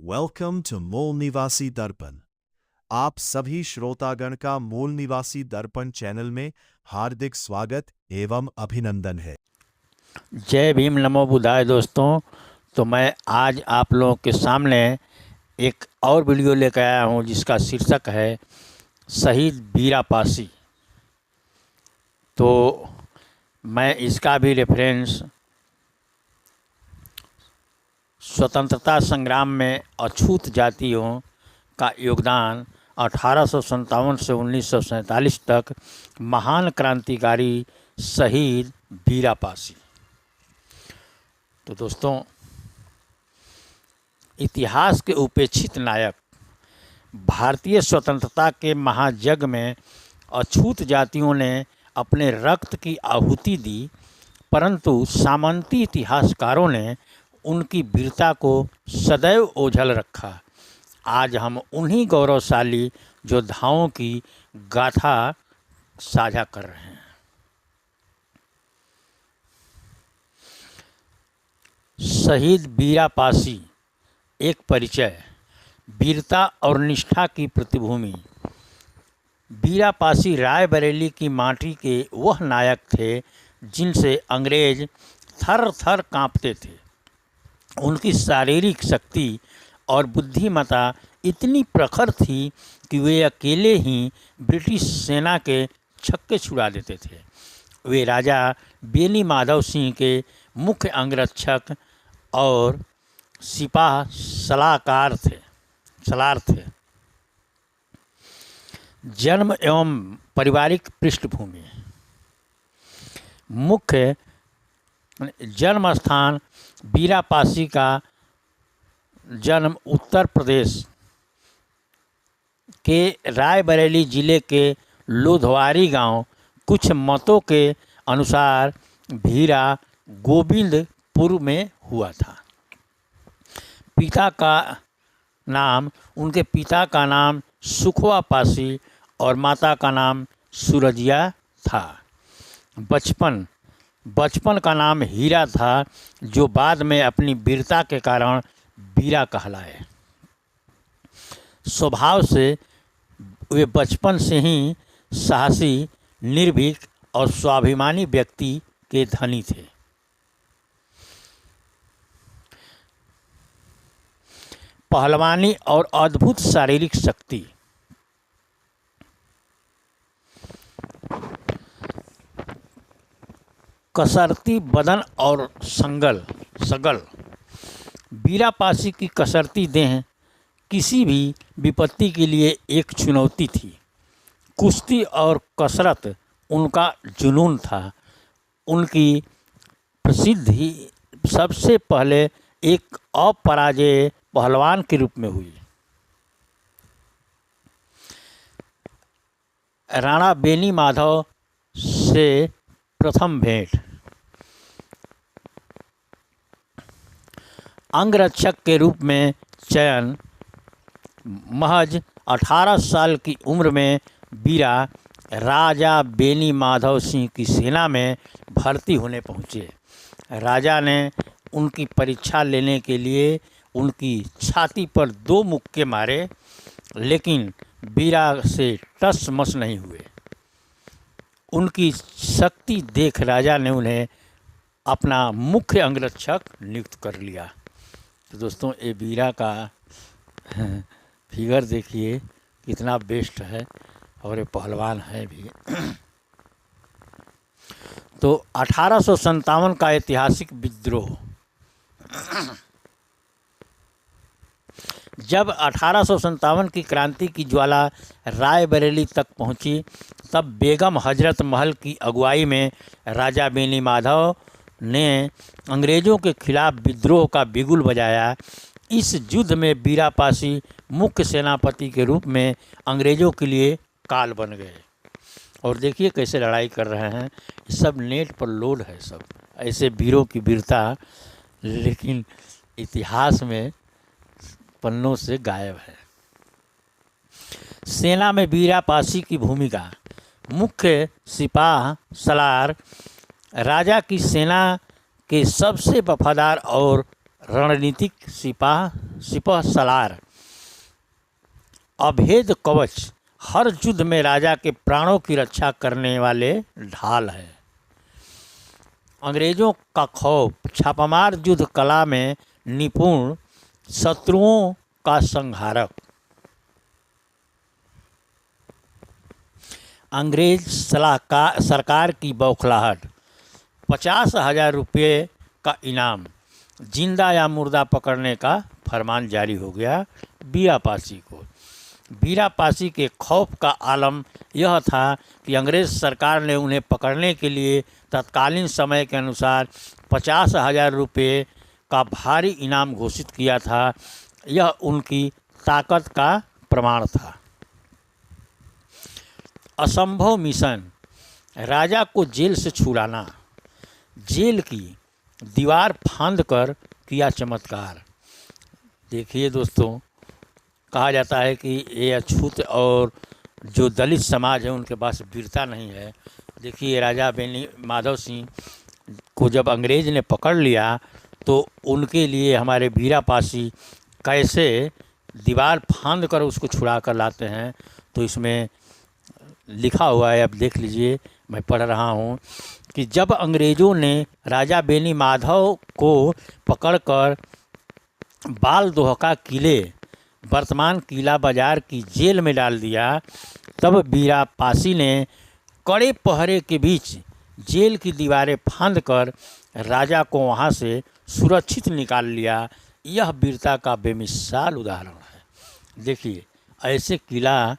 Welcome to मूल निवासी दर्पण। आप सभी श्रोतागण का मूल निवासी दर्पण चैनल में हार्दिक स्वागत एवं अभिनंदन है। जय भीम नमो बुद्धाय दोस्तों। तो मैं आज आप लोगों के सामने एक और वीडियो लेकर आया हूँ जिसका शीर्षक है शहीद बीरा पासी। तो मैं इसका भी रेफरेंस स्वतंत्रता संग्राम में अछूत जातियों का योगदान 1857 से 1947 तक महान क्रांतिकारी शहीद बीरा पासी। तो दोस्तों, इतिहास के उपेक्षित नायक, भारतीय स्वतंत्रता के महायज्ञ में अछूत जातियों ने अपने रक्त की आहुति दी, परंतु सामंती इतिहासकारों ने उनकी वीरता को सदैव ओझल रखा। आज हम उन्हीं गौरवशाली योद्धाओं की गाथा साझा कर रहे हैं। शहीद बीरा पासी एक परिचय। वीरता और निष्ठा की प्रतिभूमि। बीरा पासी रायबरेली की माटी के वह नायक थे जिनसे अंग्रेज थर थर कांपते थे। उनकी शारीरिक शक्ति और बुद्धिमत्ता इतनी प्रखर थी कि वे अकेले ही ब्रिटिश सेना के छक्के छुड़ा देते थे। वे राजा बेनी माधव सिंह के मुख्य अंगरक्षक और सिपाह सलार थे। जन्म एवं पारिवारिक पृष्ठभूमि। मुख्य जन्म स्थान बीरा पासी का जन्म उत्तर प्रदेश के रायबरेली जिले के लोधवारी गांव, कुछ मतों के अनुसार भीरा गोविंदपुर में हुआ था। उनके पिता का नाम सुखवा पासी और माता का नाम सूरजिया था। बचपन का नाम हीरा था, जो बाद में अपनी वीरता के कारण बीरा कहलाए। स्वभाव से वे बचपन से ही साहसी, निर्भीक और स्वाभिमानी व्यक्ति के धनी थे। पहलवानी और अद्भुत शारीरिक शक्ति। कसरती बदन और सगल। बीरा पासी की कसरती देह किसी भी विपत्ति के लिए एक चुनौती थी। कुश्ती और कसरत उनका जुनून था। उनकी प्रसिद्धि सबसे पहले एक अपराजेय पहलवान के रूप में हुई। राणा बेनी माधव से प्रथम भेंट। अंगरक्षक के रूप में चयन। महज 18 साल की उम्र में बीरा राजा बेनी माधव सिंह की सेना में भर्ती होने पहुँचे। राजा ने उनकी परीक्षा लेने के लिए उनकी छाती पर 2 मुक्के मारे, लेकिन बीरा से टस मस नहीं हुए। उनकी शक्ति देख राजा ने उन्हें अपना मुख्य अंगरक्षक नियुक्त कर लिया। तो दोस्तों, ये बीरा का फिगर देखिए कितना बेस्ट है, और ये पहलवान है भी। तो 1857 का ऐतिहासिक विद्रोह। जब 1857 की क्रांति की ज्वाला रायबरेली तक पहुंची, तब बेगम हजरत महल की अगुवाई में राजा बेनी माधव ने अंग्रेज़ों के खिलाफ विद्रोह का बिगुल बजाया। इस युद्ध में बीरा पासी मुख्य सेनापति के रूप में अंग्रेज़ों के लिए काल बन गए। और देखिए कैसे लड़ाई कर रहे हैं। सब नेट पर लोड है, सब ऐसे वीरों की वीरता, लेकिन इतिहास में पन्नों से गायब है। सेना में बीरा पासी की भूमिका। मुख्य सिपाह सलार राजा की सेना के सबसे वफादार और रणनीतिक सिपह सलार, अभेद कवच, हर युद्ध में राजा के प्राणों की रक्षा करने वाले ढाल है। अंग्रेजों का खौफ, छापामार युद्ध कला में निपुण, शत्रुओं का संहारक। अंग्रेज सरकार की बौखलाहट, 50,000 रुपये का इनाम, जिंदा या मुर्दा पकड़ने का फरमान जारी हो गया बीरापासी को। बीरापासी के खौफ का आलम यह था कि अंग्रेज सरकार ने उन्हें पकड़ने के लिए तत्कालीन समय के अनुसार 50,000 रुपये का भारी इनाम घोषित किया था। यह उनकी ताकत का प्रमाण था। असंभव मिशन, राजा को जेल से छुड़ाना, जेल की दीवार फांदकर किया चमत्कार। देखिए दोस्तों, कहा जाता है कि ये अछूत और जो दलित समाज है उनके पास वीरता नहीं है। देखिए, राजा बेनी माधव सिंह को जब अंग्रेज ने पकड़ लिया तो उनके लिए हमारे बीरापासी कैसे दीवार फांद कर उसको छुड़ा कर लाते हैं। तो इसमें लिखा हुआ है, अब देख लीजिए, मैं पढ़ रहा हूँ कि जब अंग्रेज़ों ने राजा बेनी माधव को पकड़कर बालदोहका किले, वर्तमान किला बाजार की जेल में डाल दिया, तब बीरापासी ने कड़े पहरे के बीच जेल की दीवारें फांदकर राजा को वहां से सुरक्षित निकाल लिया। यह वीरता का बेमिसाल उदाहरण है। देखिए, ऐसे किला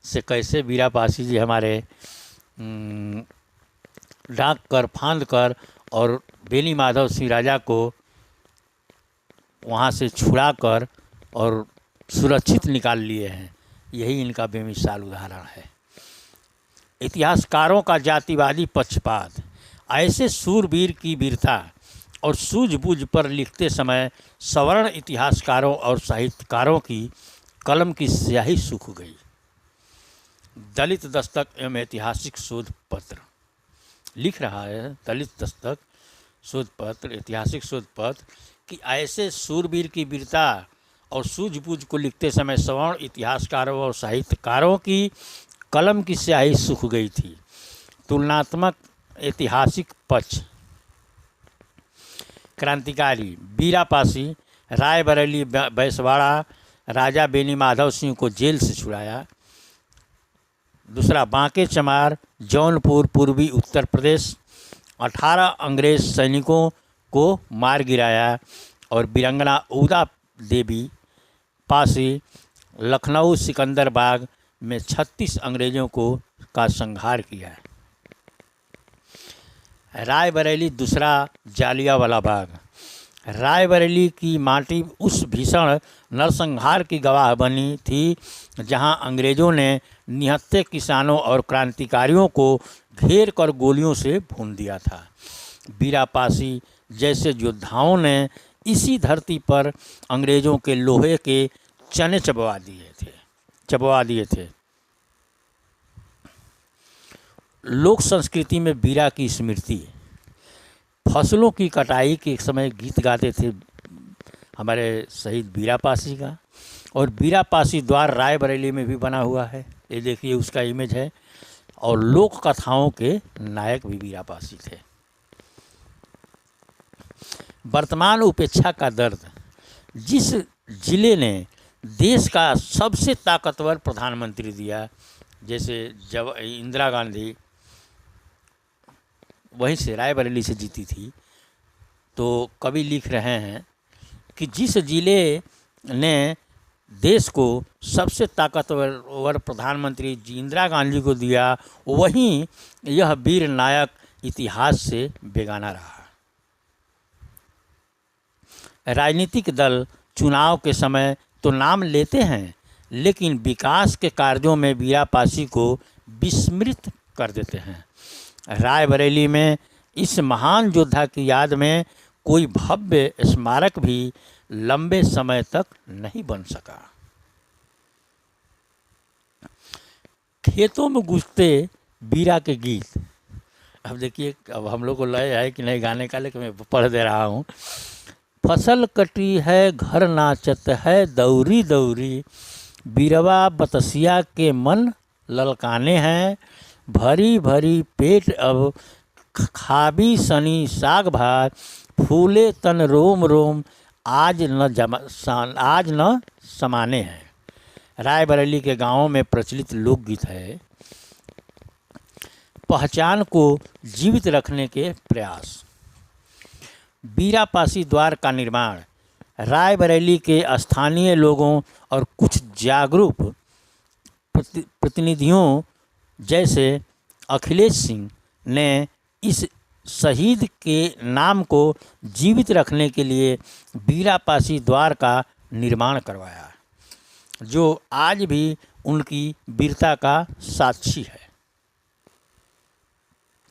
से कैसे बीरापासी जी हमारे डाक कर, फांद कर और बेनी माधव सिंह राजा को वहाँ से छुड़ा कर और सुरक्षित निकाल लिए हैं। यही इनका बेमिसाल उदाहरण है। इतिहासकारों का जातिवादी पक्षपात, ऐसे सूरवीर की वीरता और सूझबूझ पर लिखते समय सवर्ण इतिहासकारों और साहित्यकारों की कलम की स्याही सूख गई। दलित दस्तक एवं ऐतिहासिक शोध पत्र लिख रहा है, दलित दस्तक शोध पत्र, ऐतिहासिक शोध पत्र, कि ऐसे सूरवीर की वीरता और सूझबूझ को लिखते समय सवर्ण इतिहासकारों और साहित्यकारों की कलम की स्याही सूख गई थी। तुलनात्मक ऐतिहासिक पक्ष, क्रांतिकारी बीरापासी, रायबरेली बैसवाड़ा, राजा बेनी माधव सिंह को जेल से छुड़ाया। दूसरा, बांके चमार, जौनपुर, पूर्वी उत्तर प्रदेश, 18 अंग्रेज सैनिकों को मार गिराया। और वीरंगना उदा देवी पासी, लखनऊ सिकंदरबाग में 36 अंग्रेजों का संहार किया है। रायबरेली, दूसरा जालियांवाला बाग, रायबरेली की माटी उस भीषण नरसंहार की गवाह बनी थी जहां अंग्रेज़ों ने निहत्थे किसानों और क्रांतिकारियों को घेर कर गोलियों से भून दिया था। बीरापासी जैसे योद्धाओं ने इसी धरती पर अंग्रेज़ों के लोहे के चने चबवा दिए थे। लोक संस्कृति में बीरा की स्मृति, फसलों की कटाई के समय गीत गाते थे हमारे शहीद बीरापासी का। और बीरापासी द्वार रायबरेली में भी बना हुआ है, ये देखिए उसका इमेज है। और लोक कथाओं के नायक भी बीरापासी थे। वर्तमान उपेक्षा का दर्द, जिस जिले ने देश का सबसे ताकतवर प्रधानमंत्री दिया, जैसे जब इंदिरा गांधी वहीं से रायबरेली से जीती थी, तो कवि लिख रहे हैं कि जिस जिले ने देश को सबसे ताकतवर प्रधानमंत्री इंदिरा गांधी को दिया, वहीं यह वीर नायक इतिहास से बेगाना रहा। राजनीतिक दल चुनाव के समय तो नाम लेते हैं, लेकिन विकास के कार्यों में बीरापासी को विस्मृत कर देते हैं। रायबरेली में इस महान योद्धा की याद में कोई भव्य स्मारक भी लंबे समय तक नहीं बन सका। खेतों में गूंजते बीरा के गीत, अब देखिए, अब हम लोग को लय है कि नहीं गाने का, लेकिन मैं पढ़ दे रहा हूँ। फसल कटी है घर नाचत है दौरी दौरी, बीरवा बतसिया के मन ललकाने हैं, भरी भरी पेट अब खाबी सनी साग भात, फूले तन रोम रोम आज न समाने हैं। रायबरेली के गांवों में प्रचलित लोकगीत है। पहचान को जीवित रखने के प्रयास। बीरापासी द्वार का निर्माण रायबरेली के स्थानीय लोगों और कुछ जागरूक प्रतिनिधियों जैसे अखिलेश सिंह ने इस शहीद के नाम को जीवित रखने के लिए बीरापासी द्वार का निर्माण करवाया, जो आज भी उनकी वीरता का साक्षी है।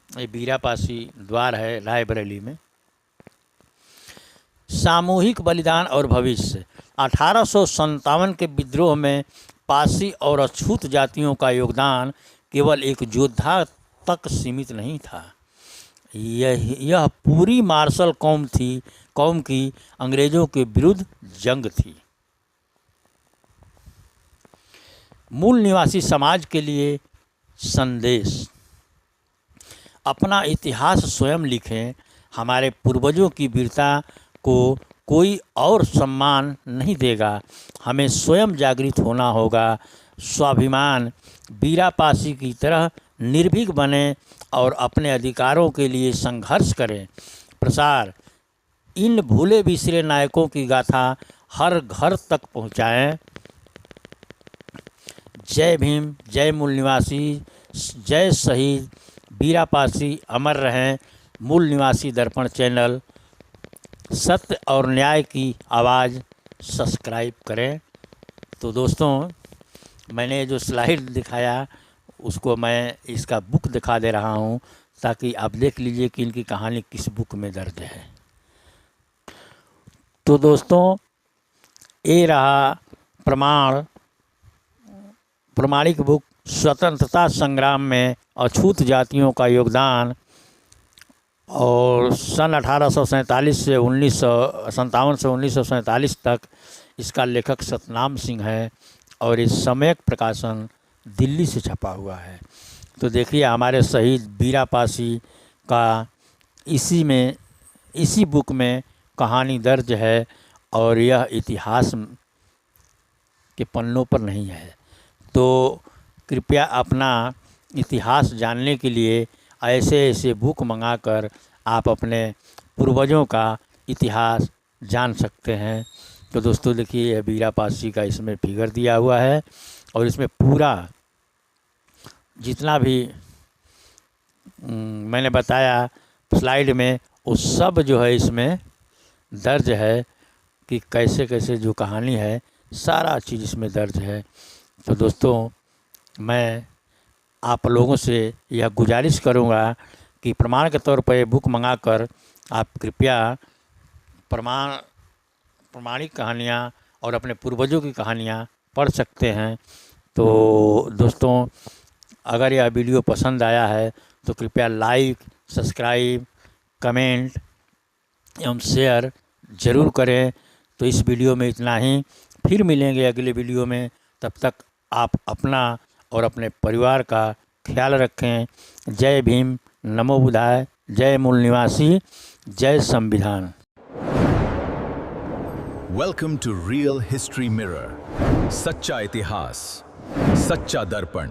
ये बीरापासी द्वार है रायबरेली में। सामूहिक बलिदान और भविष्य। 1857 के विद्रोह में पासी और अछूत जातियों का योगदान केवल एक योद्धा तक सीमित नहीं था। यह पूरी मार्शल कौम की अंग्रेजों के विरुद्ध जंग थी। मूल निवासी समाज के लिए संदेश। अपना इतिहास स्वयं लिखें। हमारे पूर्वजों की वीरता को कोई और सम्मान नहीं देगा। हमें स्वयं जागृत होना होगा। स्वाभिमान। बीरापासी की तरह निर्भीक बने और अपने अधिकारों के लिए संघर्ष करें। प्रसार। इन भूले बिसरे नायकों की गाथा हर घर तक पहुंचाएं। जय भीम, जय मूल निवासी, जय शहीद बीरापासी, अमर रहें। मूल निवासी दर्पण चैनल सत्य और न्याय की आवाज़ सब्सक्राइब करें। तो दोस्तों, मैंने जो स्लाइड दिखाया उसको मैं इसका बुक दिखा दे रहा हूँ, ताकि आप देख लीजिए कि इनकी कहानी किस बुक में दर्ज है। तो दोस्तों, ये रहा प्रमाणिक बुक स्वतंत्रता संग्राम में अछूत जातियों का योगदान, और सन 1847 से 1947 तक इसका लेखक सतनाम सिंह है, और इस सम्यक प्रकाशन दिल्ली से छपा हुआ है। तो देखिए, हमारे शहीद बीरापासी का इसी बुक में कहानी दर्ज है, और यह इतिहास के पन्नों पर नहीं है। तो कृपया अपना इतिहास जानने के लिए ऐसे बुक मंगाकर आप अपने पूर्वजों का इतिहास जान सकते हैं। तो दोस्तों देखिए, यह बीरापासी का इसमें फिगर दिया हुआ है, और इसमें पूरा जितना भी मैंने बताया स्लाइड में, वो सब जो है इसमें दर्ज है कि कैसे कैसे जो कहानी है, सारा चीज़ इसमें दर्ज है। तो दोस्तों, मैं आप लोगों से यह गुजारिश करूंगा कि प्रमाण के तौर पर बुक मंगाकर आप कृपया प्रमाणिक कहानियाँ और अपने पूर्वजों की कहानियाँ पढ़ सकते हैं। तो दोस्तों, अगर यह वीडियो पसंद आया है तो कृपया लाइक, सब्सक्राइब, कमेंट एवं शेयर ज़रूर करें। तो इस वीडियो में इतना ही। फिर मिलेंगे अगले वीडियो में। तब तक आप अपना और अपने परिवार का ख्याल रखें। जय भीम, नमो बुद्धाय, जय मूल निवासी, जय संविधान। Welcome to real history mirror. सच्चा इतिहास, सच्चा दर्पण।